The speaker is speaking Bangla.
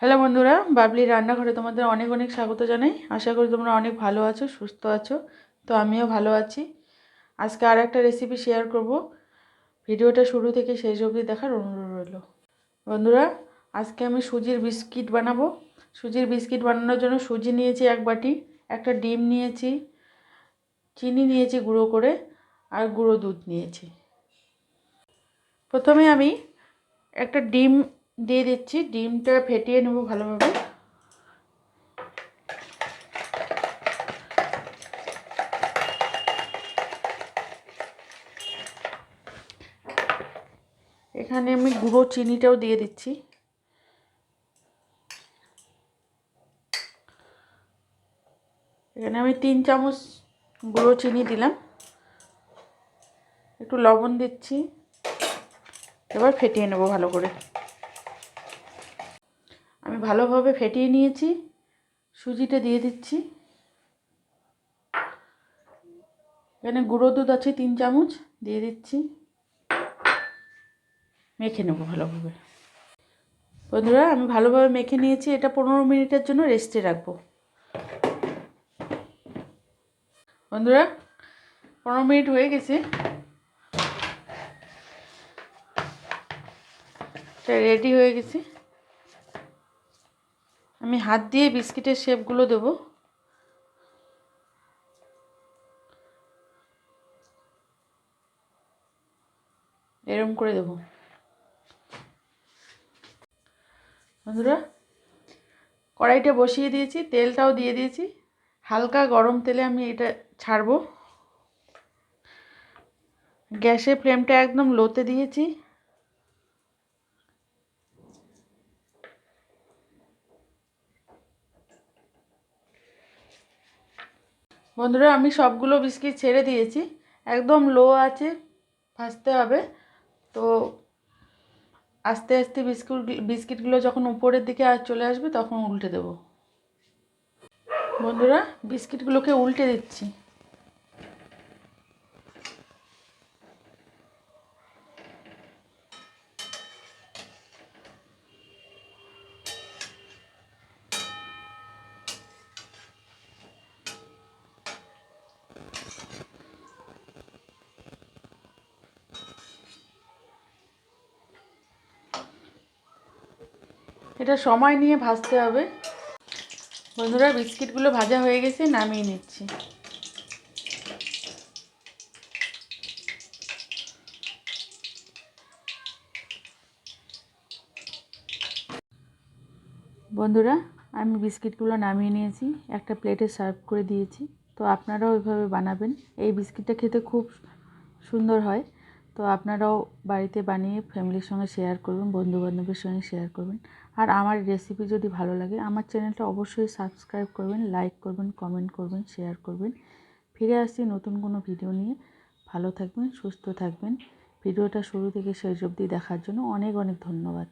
হ্যালো বন্ধুরা, বাবলি রান্নাঘরে তোমাদের অনেক অনেক স্বাগত জানাই। আশা করি তোমরা অনেক ভালো আছো, সুস্থ আছো। তো আমিও ভালো আছি। আজকে আর একটা রেসিপি শেয়ার করব। ভিডিওটা শুরু থেকে শেষ অবধি দেখার অনুরোধ রইল। বন্ধুরা, আজকে আমি সুজির বিস্কিট বানাবো। সুজির বিস্কিট বানানোর জন্য সুজি নিয়েছি 1 বাটি, একটা ডিম নিয়েছি, চিনি নিয়েছি গুঁড়ো করে, আর গুঁড়ো দুধ নিয়েছি। প্রথমে আমি একটা ডিম দিয়ে দিচ্ছি। ডিমটা ফেটিয়ে নেব ভালোভাবে। এখানে আমি গুঁড়ো চিনিটাও দিয়ে দিচ্ছি। এখানে আমি 3 চামচ গুঁড়ো চিনি দিলাম, একটু লবণ দিচ্ছি। এবার ফেটিয়ে নেব ভালো করে। আমি ভালোভাবে ফেটিয়ে নিয়েছি। সুজিটা দিয়ে দিচ্ছি। এখানে গুঁড়ো দুধ আছে 3 চামচ, দিয়ে দিচ্ছি। মেখে নেব ভালোভাবে। বন্ধুরা, আমি ভালোভাবে মেখে নিয়েছি। এটা 15 মিনিটের জন্য রেস্টে রাখবো। বন্ধুরা, 15 মিনিট হয়ে গেছে। এটা রেডি হয়ে গেছে। আমি হাত দিয়ে বিস্কিটের শেপগুলো দেবো। এরকম করে দেবো। বন্ধুরা, কড়াইটা বসিয়ে দিয়েছি, তেলটাও দিয়ে দিয়েছি। হালকা গরম তেলে আমি এটা ছাড়বো। গ্যাসের ফ্লেমটা একদম লোতে দিয়েছি। বন্ধুরা, আমি সবগুলো বিস্কিট ছেড়ে দিয়েছি। একদম লো আছে ভাজতে হবে। তো আস্তে আস্তে বিস্কিটগুলো যখন উপরের দিকে চলে আসবে তখন উল্টে দেব। বন্ধুরা, বিস্কিটগুলোকে উল্টে দিচ্ছি। এটা সময় নিয়ে ভাজতে হবে। বন্ধুরা, বিস্কিটগুলো ভাজা হয়ে গেছে, নামিয়ে নিচ্ছি। বন্ধুরা, আমি বিস্কিটগুলো নামিয়ে নিয়েছি, একটা প্লেটে সার্ভ করে দিয়েছি। তো আপনারাও ওইভাবে বানাবেন। এই বিস্কিটটা খেতে খুব সুন্দর হয়। তো আপনারাও বাড়িতে বানিয়ে ফ্যামিলির সঙ্গে শেয়ার করবেন, বন্ধুবান্ধবের সঙ্গে শেয়ার করবেন। আর আমার রেসিপি যদি ভালো লাগে, আমার চ্যানেলটা অবশ্যই সাবস্ক্রাইব করবেন, লাইক করবেন, কমেন্ট করবেন, শেয়ার করবেন। ফিরে আসছি নতুন কোনো ভিডিও নিয়ে। ভালো থাকবেন, সুস্থ থাকবেন। ভিডিওটা শুরু থেকে শেষ অবধি দেখার জন্য অনেক অনেক ধন্যবাদ।